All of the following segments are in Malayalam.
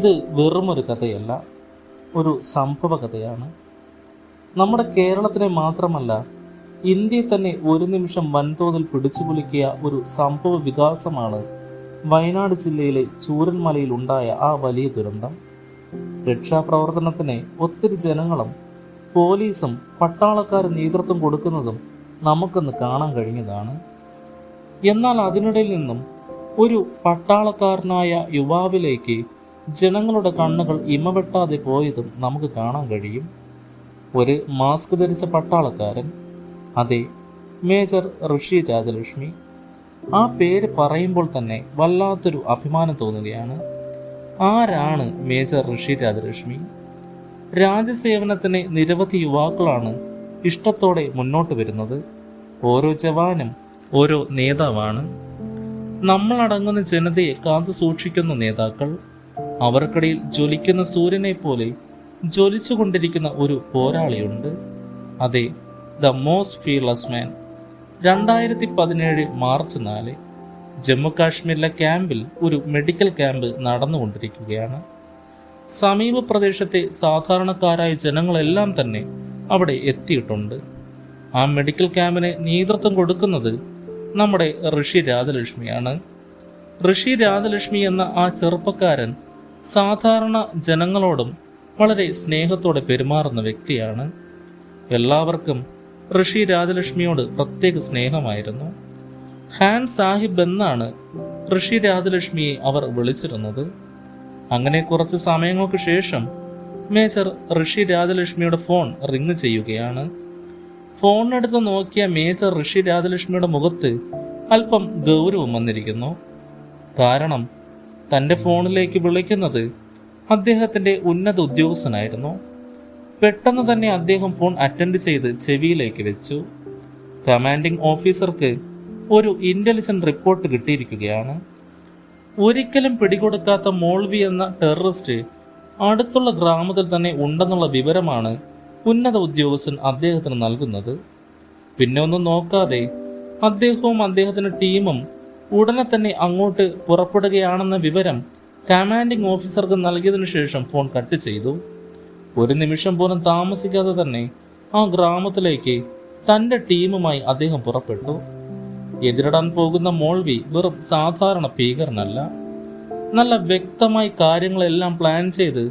ഇത് വെറുമൊരു കഥയല്ല, ഒരു സംഭവ കഥയാണ്. നമ്മുടെ കേരളത്തിനെ മാത്രമല്ല, ഇന്ത്യയെ തന്നെ ഒരു നിമിഷം വൻതോതിൽ പിടിച്ചുകുലുക്കിയ ഒരു സംഭവ വികാസമാണ് വയനാട് ജില്ലയിലെ ചൂരൽമലയിൽ ഉണ്ടായ ആ വലിയ ദുരന്തം. രക്ഷാപ്രവർത്തനത്തിന് ഒത്തിരി ജനങ്ങളും പോലീസും പട്ടാളക്കാരും നേതൃത്വം കൊടുക്കുന്നതും നമുക്കൊന്ന് കാണാൻ കഴിഞ്ഞതാണ്. എന്നാൽ അതിനിടയിൽ നിന്നും ഒരു പട്ടാളക്കാരനായ യുവാവിലേക്ക് ജനങ്ങളുടെ കണ്ണുകൾ ഇമവെട്ടാതെ പോയതും നമുക്ക് കാണാൻ കഴിയും. ഒരു മാസ്ക് ധരിച്ച പട്ടാളക്കാരൻ, അതെ, മേജർ ഋഷി രാജലക്ഷ്മി. ആ പേര് പറയുമ്പോൾ തന്നെ വല്ലാത്തൊരു അഭിമാനം തോന്നുകയാണ്. ആരാണ് മേജർ ഋഷി രാജലക്ഷ്മി? രാജ്യസേവനത്തിന് നിരവധി യുവാക്കളാണ് ഇഷ്ടത്തോടെ മുന്നോട്ട് വരുന്നത്. ഓരോ ജവാനും ഓരോ നേതാവാണ്. നമ്മളടങ്ങുന്ന ജനതയെ കാത്തു സൂക്ഷിക്കുന്ന നേതാക്കൾ. അവർക്കിടയിൽ ജ്വലിക്കുന്ന സൂര്യനെ പോലെ ജ്വലിച്ചുകൊണ്ടിരിക്കുന്ന ഒരു പോരാളിയുണ്ട്. അതെ, the most fearless man. 2017 March 4 Jammu കാശ്മീരിലെ ക്യാമ്പിൽ ഒരു മെഡിക്കൽ ക്യാമ്പ് നടന്നുകൊണ്ടിരിക്കുകയാണ്. സമീപ പ്രദേശത്തെ സാധാരണക്കാരായ ജനങ്ങളെല്ലാം തന്നെ അവിടെ എത്തിയിട്ടുണ്ട്. ആ മെഡിക്കൽ ക്യാമ്പിന് നേതൃത്വം കൊടുക്കുന്നത് നമ്മുടെ ഋഷി രാജലക്ഷ്മിയാണ്. ഋഷി രാജലക്ഷ്മി എന്ന ആ ചെറുപ്പക്കാരൻ സാധാരണ ജനങ്ങളോടും വളരെ സ്നേഹത്തോടെ പെരുമാറുന്ന വ്യക്തിയാണ്. എല്ലാവർക്കും ഋഷി രാജലക്ഷ്മിയോട് പ്രത്യേക സ്നേഹമായിരുന്നു. ഹാൻ സാഹിബ് എന്നാണ് ഋഷി രാജലക്ഷ്മിയെ അവർ വിളിച്ചിരുന്നത്. അങ്ങനെ കുറച്ച് സമയങ്ങൾക്ക് ശേഷം മേജർ ഋഷി രാജലക്ഷ്മിയുടെ ഫോൺ റിങ് ചെയ്യുകയാണ്. ഫോണിനടുത്ത് നോക്കിയ മേജർ ഋഷി രാജലക്ഷ്മിയുടെ മുഖത്ത് അല്പം ഗൗരവം വന്നിരിക്കുന്നു. കാരണം തൻ്റെ ഫോണിലേക്ക് വിളിക്കുന്നത് അദ്ദേഹത്തിൻ്റെ ഉന്നത ഉദ്യോഗസ്ഥനായിരുന്നു. പെട്ടെന്ന് തന്നെ അദ്ദേഹം ഫോൺ അറ്റൻഡ് ചെയ്ത് ചെവിയിലേക്ക് വെച്ചു. കമാൻഡിംഗ് ഓഫീസർക്ക് ഒരു ഇന്റലിജന്റ് റിപ്പോർട്ട് കിട്ടിയിരിക്കുകയാണ്. ഒരിക്കലും പിടികൊടുക്കാത്ത മോൾവി എന്ന ടെററിസ്റ്റ് അടുത്തുള്ള ഗ്രാമത്തിൽ തന്നെ ഉണ്ടെന്നുള്ള വിവരമാണ് ഉന്നത ഉദ്യോഗസ്ഥൻ അദ്ദേഹത്തിന് നൽകുന്നത്. പിന്നെ ഒന്നും നോക്കാതെ അദ്ദേഹവും അദ്ദേഹത്തിന്റെ ടീമും ഉടനെ തന്നെ അങ്ങോട്ട് പുറപ്പെടുകയാണെന്ന വിവരം കമാൻഡിംഗ് ഓഫീസർക്ക് നൽകിയതിനു ശേഷം ഫോൺ കട്ട് ചെയ്തു. ഒരു നിമിഷം പോലും താമസിക്കാതെ തന്നെ ആ ഗ്രാമത്തിലേക്ക് തൻ്റെ ടീമുമായി അദ്ദേഹം പുറപ്പെട്ടു. എതിരിടാൻ പോകുന്ന മോൾവി വെറും സാധാരണ ഭീകരനല്ല, നല്ല വ്യക്തമായി കാര്യങ്ങളെല്ലാം പ്ലാൻ ചെയ്ത്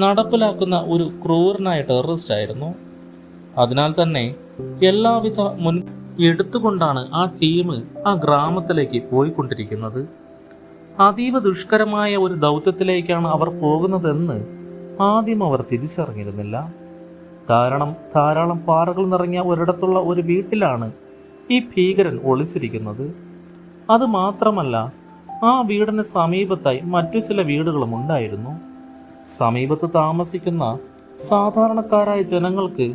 നടപ്പിലാക്കുന്ന ഒരു ക്രൂരനായ ടെററിസ്റ്റ് ആയിരുന്നു. അതിനാൽ തന്നെ എല്ലാവിധ മുൻ എടുത്തുകൊണ്ടാണ് ആ ടീം ആ ഗ്രാമത്തിലേക്ക് പോയിക്കൊണ്ടിരിക്കുന്നത്. അതീവ ദുഷ്കരമായ ഒരു ദൗത്യത്തിലേക്കാണ് അവർ പോകുന്നതെന്ന് ആദ്യം അവർ തിരിച്ചറിഞ്ഞിരുന്നില്ല. കാരണം ധാരാളം പാറകൾ നിറഞ്ഞ ഒരിടത്തുള്ള ഒരു വീട്ടിലാണ് ഈ ഭീകരൻ ഒളിച്ചിരിക്കുന്നത്. അത് മാത്രമല്ല, ആ വീടിന് സമീപത്തായി മറ്റു ചില വീടുകളും ഉണ്ടായിരുന്നു. സമീപത്ത് താമസിക്കുന്ന സാധാരണക്കാരായ ജനങ്ങൾക്ക്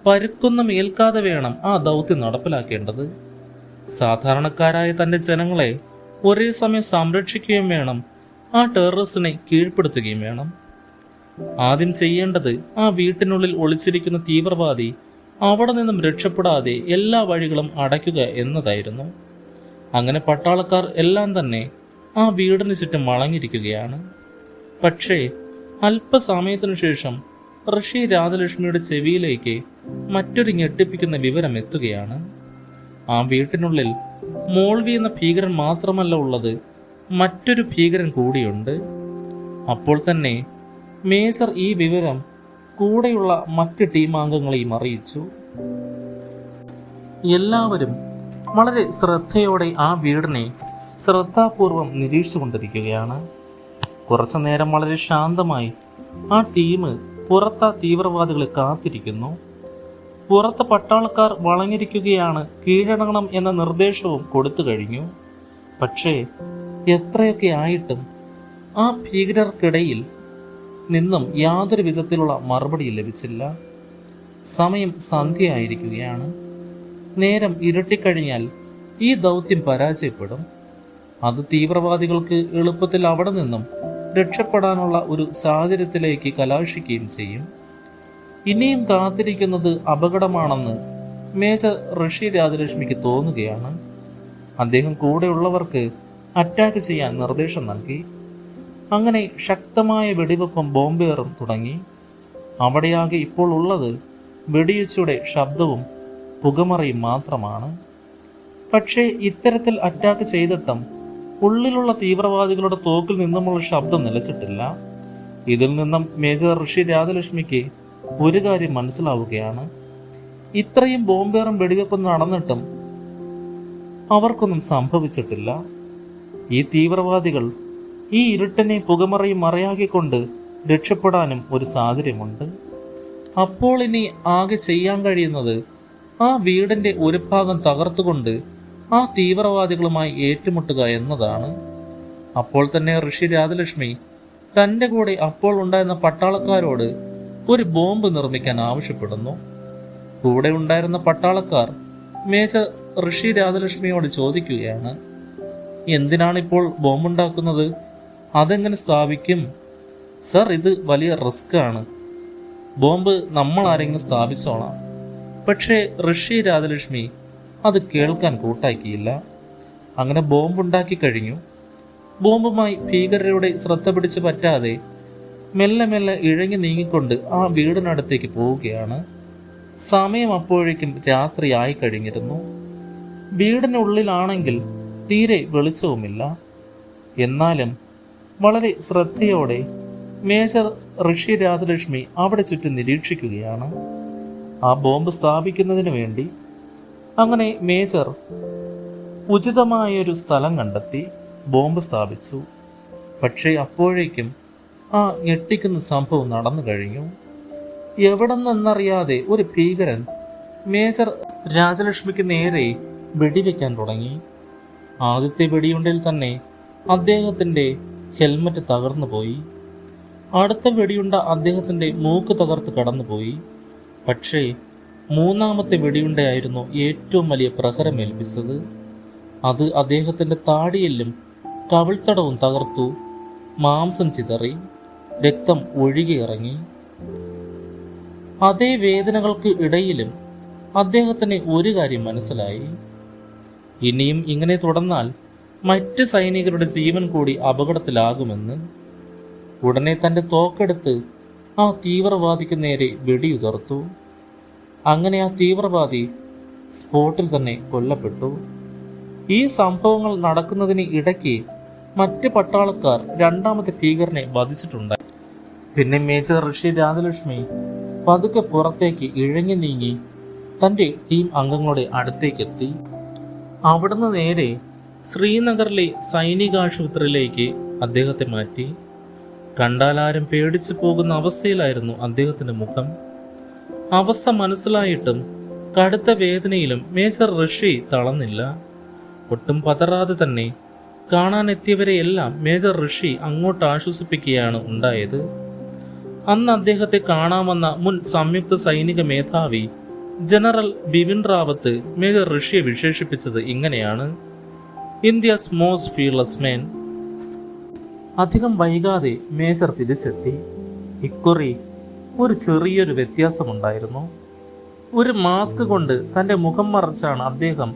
പരുക്കൊന്നും ഏൽക്കാതെ വേണം ആ ദൗത്യം നടപ്പിലാക്കേണ്ടത്. സാധാരണക്കാരായ തൻ്റെ ജനങ്ങളെ ഒരേ സമയം സംരക്ഷിക്കുകയും വേണം, ആ ടെററിസ്റ്റിനെ കീഴ്പ്പെടുത്തുകയും വേണം. ആദ്യം ചെയ്യേണ്ടത് ആ വീട്ടിനുള്ളിൽ ഒളിച്ചിരിക്കുന്ന തീവ്രവാദി അവിടെ നിന്നും രക്ഷപ്പെടാതെ എല്ലാ വഴികളും അടയ്ക്കുക എന്നതായിരുന്നു. അങ്ങനെ പട്ടാളക്കാർ എല്ലാം തന്നെ ആ വീടിന് ചുറ്റും വളഞ്ഞിരിക്കുകയാണ്. പക്ഷേ അല്പസമയത്തിനു ശേഷം ഋഷി രാജലക്ഷ്മിയുടെ ചെവിയിലേക്ക് മറ്റൊരു ഞെട്ടിപ്പിക്കുന്ന വിവരം എത്തുകയാണ്. ആ വീട്ടിനുള്ളിൽ മോൾവി എന്ന ഭീകരൻ മാത്രമല്ല ഉള്ളത്, മറ്റൊരു ഭീകരൻ കൂടിയുണ്ട്. അപ്പോൾ തന്നെ മേജർ ഈ വിവരം കൂടെയുള്ള മറ്റ് ടീം അംഗങ്ങളെയും അറിയിച്ചു. എല്ലാവരും വളരെ ശ്രദ്ധയോടെ ആ വീടിനെ ശ്രദ്ധാപൂർവം നിരീക്ഷിച്ചുകൊണ്ടിരിക്കുകയാണ്. കുറച്ചു നേരം വളരെ ശാന്തമായി ആ ടീം പുറത്ത തീവ്രവാദികളെ കാത്തിരിക്കുന്നു. പുറത്ത് പട്ടാളക്കാർ വളഞ്ഞിരിക്കുകയാണ്, കീഴടങ്ങണം എന്ന നിർദ്ദേശവും കൊടുത്തു കഴിഞ്ഞു. പക്ഷേ എത്രയൊക്കെ ആയിട്ടും ആ ഭീകരർക്കിടയിൽ നിന്നും യാതൊരു വിധത്തിലുള്ള മറുപടി ലഭിച്ചില്ല. സമയം സന്ധ്യയായിരിക്കുകയാണ്. നേരം ഇരട്ടിക്കഴിഞ്ഞാൽ ഈ ദൗത്യം പരാജയപ്പെടും. അത് തീവ്രവാദികൾക്ക് എളുപ്പത്തിൽ അവിടെ നിന്നും രക്ഷപ്പെടാനുള്ള ഒരു സാഹചര്യത്തിലേക്ക് കലാശിക്കുകയും ചെയ്യും. ഇനിയും കാത്തിരിക്കുന്നത് അപകടമാണെന്ന് മേജർ ഋഷി രാജലക്ഷ്മിക്ക് തോന്നുകയാണ്. അദ്ദേഹം കൂടെയുള്ളവർക്ക് അറ്റാക്ക് ചെയ്യാൻ നിർദ്ദേശം നൽകി. അങ്ങനെ ശക്തമായ വെടിവെപ്പും ബോംബേറും തുടങ്ങി. അവിടെയാകെ ഇപ്പോൾ ഉള്ളത് വെടിവെച്ചയുടെ ശബ്ദവും പുകമറയും മാത്രമാണ്. പക്ഷേ ഇത്തരത്തിൽ അറ്റാക്ക് ചെയ്തിട്ടും ഉള്ളിലുള്ള തീവ്രവാദികളുടെ തോക്കിൽ നിന്നുമുള്ള ശബ്ദം നിലച്ചിട്ടില്ല. ഇതിൽ നിന്നും മേജർ ഋഷി രാജലക്ഷ്മിക്ക് ഒരു കാര്യം മനസ്സിലാവുകയാണ്. ഇത്രയും ബോംബേറും വെടിവെപ്പും നടന്നിട്ടും അവർക്കൊന്നും സംഭവിച്ചിട്ടില്ല. ഈ തീവ്രവാദികൾ ഈ ഇരുട്ടിനെ പുകമറയും മറയാക്കിക്കൊണ്ട് രക്ഷപ്പെടാനും ഒരു സാഹചര്യമുണ്ട്. അപ്പോൾ ഇനി ആകെ ചെയ്യാൻ കഴിയുന്നത് ആ വീടിന്റെ ഒരു ഭാഗം തകർത്തുകൊണ്ട് ആ തീവ്രവാദികളുമായി ഏറ്റുമുട്ടുക എന്നതാണ്. അപ്പോൾ തന്നെ ഋഷി രാജലക്ഷ്മി തൻ്റെ കൂടെ അപ്പോൾ ഉണ്ടായിരുന്ന പട്ടാളക്കാരോട് ഒരു ബോംബ് നിർമ്മിക്കാൻ ആവശ്യപ്പെടുന്നു. കൂടെ ഉണ്ടായിരുന്ന പട്ടാളക്കാർ മേജർ ഋഷി രാജലക്ഷ്മിയോട് ചോദിക്കുകയാണ്, എന്തിനാണിപ്പോൾ ബോംബുണ്ടാക്കുന്നത്? അതെങ്ങനെ സ്ഥാപിക്കും? സർ, ഇത് വലിയ റിസ്ക് ആണ്. ബോംബ് നമ്മൾ ആരെങ്കിലും സ്ഥാപിച്ചോളാം. പക്ഷേ ഋഷി രാജലക്ഷ്മി അത് കേൾക്കാൻ കൂട്ടാക്കിയില്ല. അങ്ങനെ ബോംബുണ്ടാക്കി കഴിഞ്ഞു. ബോംബുമായി ഭീകരരുടെ ശ്രദ്ധ പിടിച്ച് പറ്റാതെ മെല്ലെ മെല്ലെ ഇഴങ്ങി നീങ്ങിക്കൊണ്ട് ആ വീടിനടുത്തേക്ക് പോവുകയാണ്. സമയം അപ്പോഴേക്കും രാത്രിയായി കഴിഞ്ഞിരുന്നു. വീടിനുള്ളിലാണെങ്കിൽ തീരെ വെളിച്ചവുമില്ല. എന്നാലും വളരെ ശ്രദ്ധയോടെ മേജർ ഋഷി രാജലക്ഷ്മി അവിടെ ചുറ്റും നിരീക്ഷിക്കുകയാണ്, ആ ബോംബ് സ്ഥാപിക്കുന്നതിന് വേണ്ടി. അങ്ങനെ മേജർ ഉചിതമായൊരു സ്ഥലം കണ്ടെത്തി ബോംബ് സ്ഥാപിച്ചു. പക്ഷേ അപ്പോഴേക്കും ആ ഞെട്ടിക്കുന്ന സംഭവം നടന്നു കഴിഞ്ഞു. എവിടെന്നറിയാതെ ഒരു ഭീകരൻ മേജർ രാജലക്ഷ്മിക്ക് നേരെ വെടിവെക്കാൻ തുടങ്ങി. ആദ്യത്തെ വെടിയുണ്ടിൽ തന്നെ അദ്ദേഹത്തിൻ്റെ ഹെൽമറ്റ് തകർന്നു പോയി. അടുത്ത വെടിയുണ്ട അദ്ദേഹത്തിൻ്റെ മൂക്ക് തകർത്ത് കടന്നുപോയി. പക്ഷേ മൂന്നാമത്തെ വെടിയുണ്ടയായിരുന്നു ഏറ്റവും വലിയ പ്രഹരമേൽപ്പിച്ചത്. അത് അദ്ദേഹത്തിൻ്റെ താടിയെല്ലും കവിൾത്തടവും തകർത്തു. മാംസം ചിതറി, രക്തം ഒഴുകിയിറങ്ങി. അതേ വേദനകൾക്ക് ഇടയിലും അദ്ദേഹത്തിന് ഒരു കാര്യം മനസ്സിലായി, ഇനിയും ഇങ്ങനെ തുടർന്നാൽ മറ്റ് സൈനികരുടെ ജീവൻ കൂടി അപകടത്തിലാകുമെന്ന്. ഉടനെ തൻ്റെ തോക്കെടുത്ത് ആ തീവ്രവാദിക്ക് നേരെ വെടിയുതിർത്തു. അങ്ങനെ ആ തീവ്രവാദി സ്പോട്ടിൽ തന്നെ കൊല്ലപ്പെട്ടു. ഈ സംഭവങ്ങൾ നടക്കുന്നതിന് ഇടയ്ക്ക് മറ്റ് പട്ടാളക്കാർ രണ്ടാമത്തെ ഭീകരനെ വധിച്ചിട്ടുണ്ട്. പിന്നെ മേജർ ഋഷി രാജലക്ഷ്മി പതുക്കെ പുറത്തേക്ക് ഇഴങ്ങി നീങ്ങി തൻ്റെ ടീം അംഗങ്ങളുടെ അടുത്തേക്കെത്തി. അവിടുന്ന് നേരെ ശ്രീനഗറിലെ സൈനികാശുപത്രിയിലേക്ക് അദ്ദേഹത്തെ മാറ്റി. കണ്ടാലാരും പേടിച്ചു പോകുന്ന അവസ്ഥയിലായിരുന്നു അദ്ദേഹത്തിൻ്റെ മുഖം. അവസ്ഥ മനസ്സിലായിട്ടും കടുത്ത വേദനയിലും മേജർ ഋഷി തളർന്നില്ല. ഒട്ടും പതറാതെ തന്നെ കാണാനെത്തിയവരെയെല്ലാം മേജർ ഋഷി അങ്ങോട്ട് ആശ്വസിപ്പിക്കുകയാണ് ഉണ്ടായത്. അന്ന് അദ്ദേഹത്തെ കാണാൻ വന്ന മുൻ സംയുക്ത സൈനിക മേധാവി ജനറൽ ബിപിൻ റാവത്ത് മേജർ ഋഷിയെ വിശേഷിപ്പിച്ചത് ഇങ്ങനെയാണ്: ഇന്ത്യസ് മോസ്റ്റ് ഫീർലെസ് മാൻ. അധികം വൈകാതെ മേജർ തിരിച്ചെത്തി. ഇക്കുറി ഒരു ചെറിയൊരു വ്യത്യാസമുണ്ടായിരുന്നു. ഒരു മാസ്ക് കൊണ്ട് തൻ്റെ മുഖം മറച്ചാണ് അദ്ദേഹം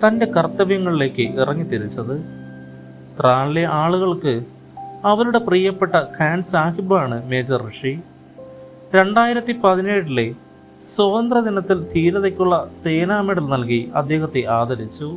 തൻ്റെ കർത്തവ്യങ്ങളിലേക്ക് ഇറങ്ങിത്തിരിച്ചത്. ത്രാണിലെ ആളുകൾക്ക് അവരുടെ പ്രിയപ്പെട്ട ഖാൻ സാഹിബാണ് മേജർ ഋഷി. 2017 സ്വാതന്ത്ര്യ ദിനത്തിൽ ധീരതയ്ക്കുള്ള സേനാ മെഡൽ നൽകി അദ്ദേഹത്തെ ആദരിച്ചു.